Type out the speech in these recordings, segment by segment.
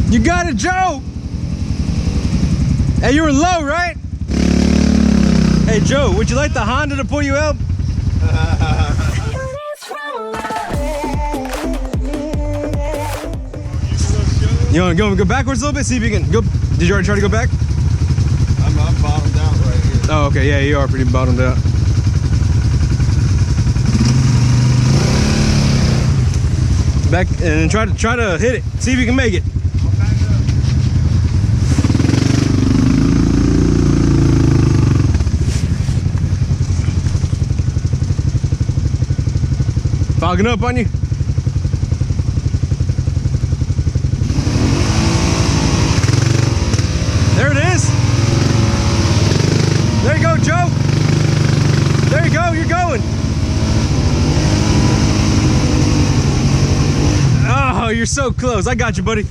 You got it, Joe! Hey, you were low, right? Hey, Joe, would you like the Honda to pull you out? You want to go backwards a little bit? See if you can go. Did you already try to go back? I'm bottomed out right here. Oh, okay. Yeah, you are pretty bottomed out. Back and try to hit it. See if you can make it. Fogging up on you. There it is. There you go, Joe. There you go, you're going. Oh, you're so close. I got you, buddy.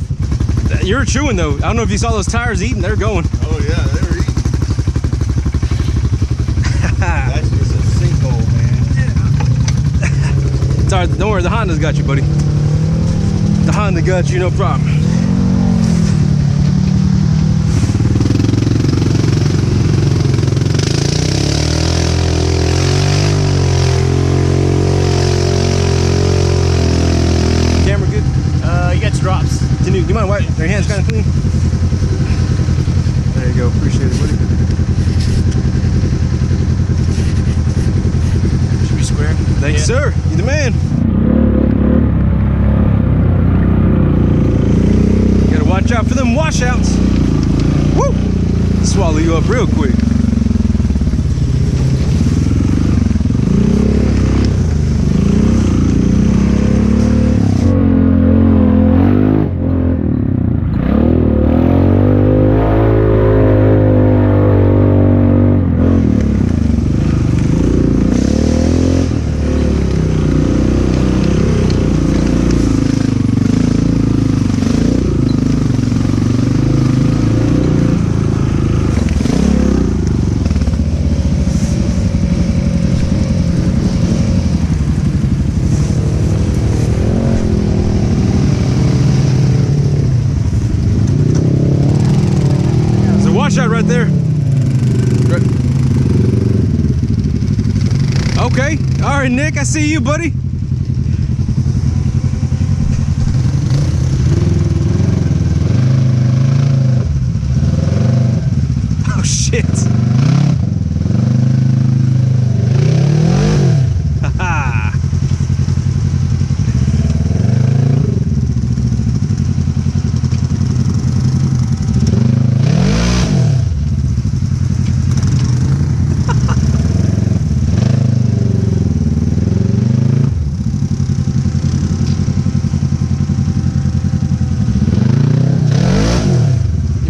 You're chewing though. I don't know if you saw those tires eating. They're going. Oh yeah, they were eating. That's just a sinkhole, man. It's all right. Don't worry, the Honda's got you, buddy. The Honda got you, no problem. Drops. Do you mind wiping? Your hands kind of clean. There you go. Appreciate it, buddy. Should be square. Thanks, sir. You the man. Gotta watch out for them washouts. Woo! Swallow you up real quick. Washout right there. Okay. All right, Nick. I see you, buddy. Oh shit. Haha.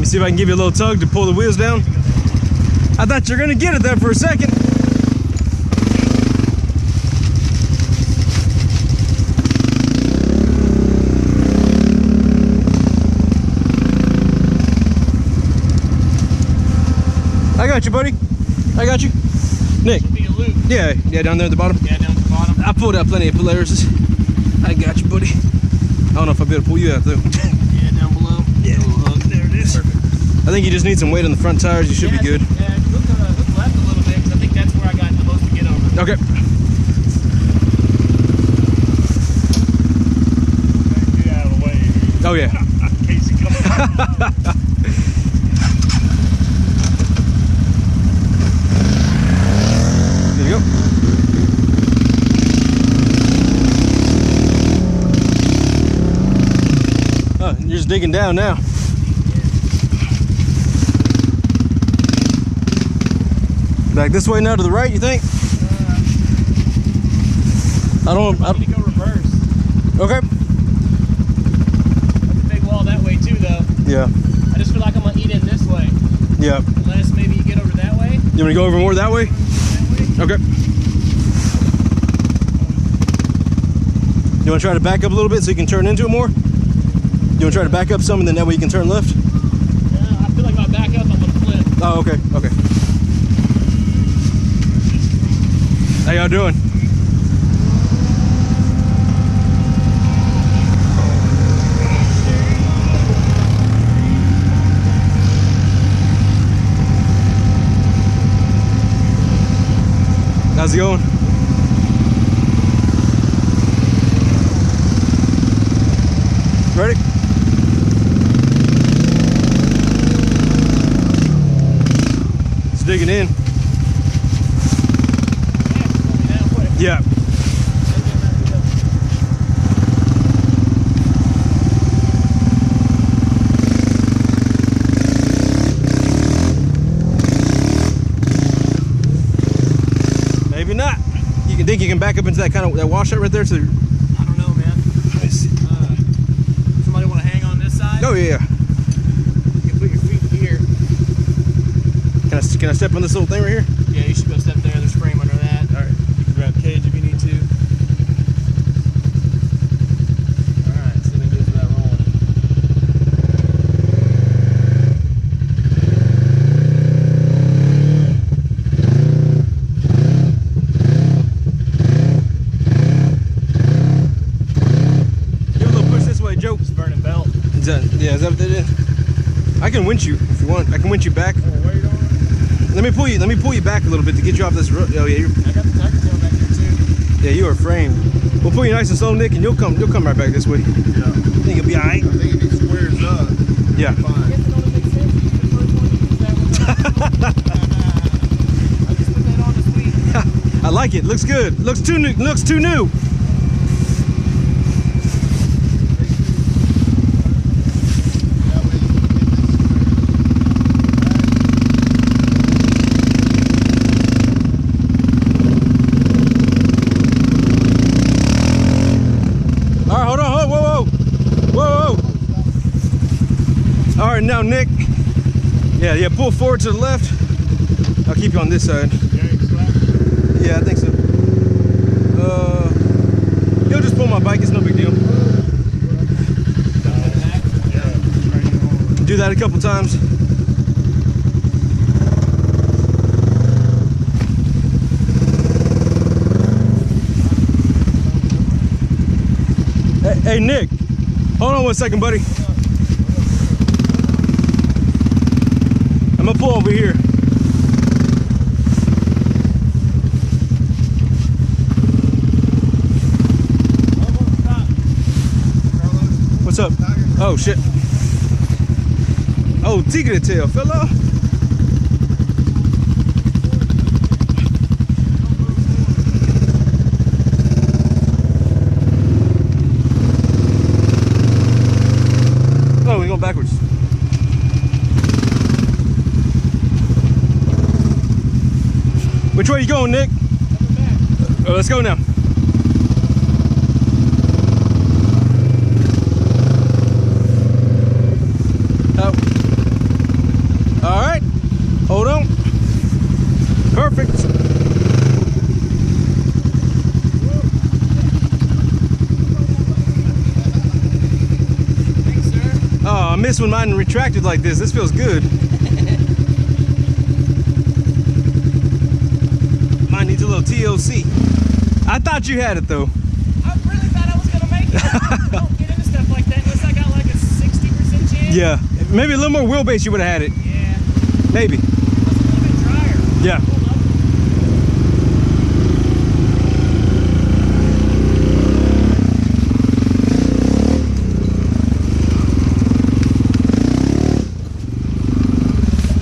See if I can give you a little tug to pull the wheels down. I thought you were gonna get it there for a second. I got you, buddy. I got you. Nick. Yeah, down there at the bottom. Yeah, down at the bottom. I pulled out plenty of Polarises. I got you, buddy. I don't know if I'll be able to pull you out though. Yeah, down below. Yeah, there it is. Perfect. I think you just need some weight on the front tires. You should be good. Yeah, look left a little bit because I think that's where I got the most to get over. Okay. Get out of the way. Oh yeah. Casey, come on. There you go. Oh, you're just digging down now. Back this way now to the right, you think? I don't need to go reverse. Okay. That's a big wall that way too, though. Yeah. I just feel like I'm gonna eat in this way. Yeah. Unless maybe you get over that way. You want to go over more that way? Okay. You want to try to back up a little bit so you can turn into it more? You want to try to back up some and then that way you can turn left? Yeah, I feel like if I back up, I'm gonna flip. Oh, okay, okay. How y'all doing? How's it going? Ready? It's digging in. Yeah. Maybe not. You can think you can back up into that kind of that washout right there to. I don't know, man. Let me see. Somebody want to hang on this side? Oh yeah. You can put your feet here. Can I step on this little thing right here? Yeah, you should go step there. There's frame under that. All right. You can grab the cage if you need to. All right, see if we can get to that rolling. Give a little push this way, Joe. It's burning belt. Is that what that is? I can winch you if you want. I can winch you back. Wait on it. Let me pull you back a little bit to get you off this road. Oh yeah, I got the tiger tail back here too. yeah, you are framed. We'll pull you nice and slow, Nick, and you'll come right back this way. Yeah. I think you'll be all right. I think if he squares up, Yeah. I fine. guess it only makes sense to use the first one to use that one. I just put that on this week. I like it. Looks good. Looks too new. Looks too new. That way you can get this All right, hold on. Whoa. All right, now Nick. Yeah. Pull forward to the left. I'll keep you on this side. Yeah, I think so. He'll just pull my bike. It's no big deal. Do that a couple times. Hey, Nick. Hold on 1 second, buddy. I'm gonna pull over here. What's up? Oh shit. Oh, tigre tail, fella. Oh, we go backwards. Which way you going, Nick? Oh, let's go now. All right, hold on. Perfect. Thanks, sir. Oh, I miss when mine retracted like this. This feels good. Mine needs a little TLC. I thought you had it though. I really thought I was gonna make it. I don't get into stuff like that unless I got like a 60% chance. Yeah, maybe a little more wheelbase, you would have had it. Yeah. Maybe. It's a little bit drier. Yeah. Hold up.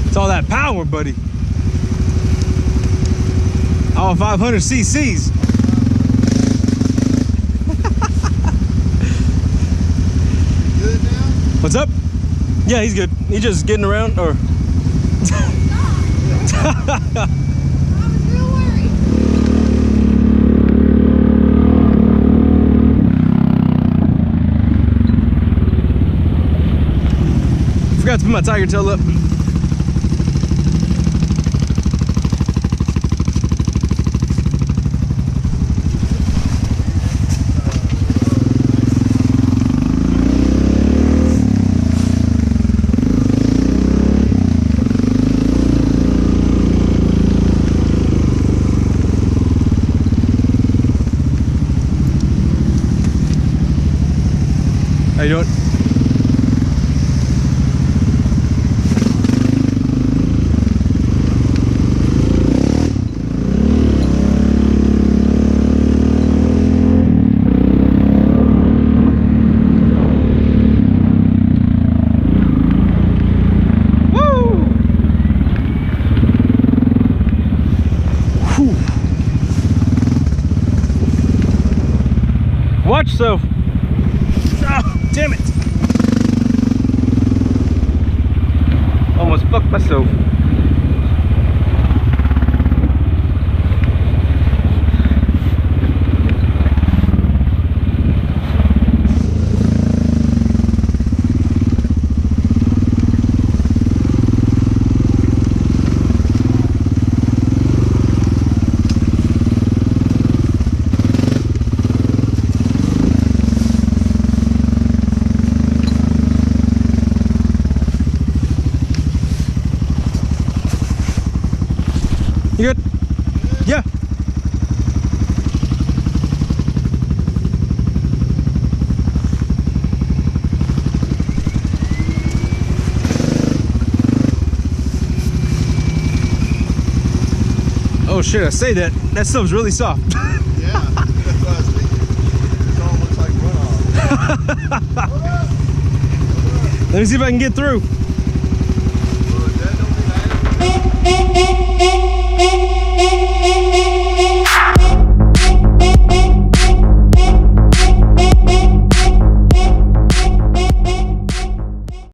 It's all that power, buddy. All 500 cc's. good now? What's up? Yeah, he's good. He's just getting around, or? Forgot to put my tiger tail up. How you doing? so. You good? Yeah. Oh shit, I say that. That stuff's really soft. Yeah, that's what I was thinking. It all looks like runoff. Let me see if I can get through. Well, that don't mean I have to-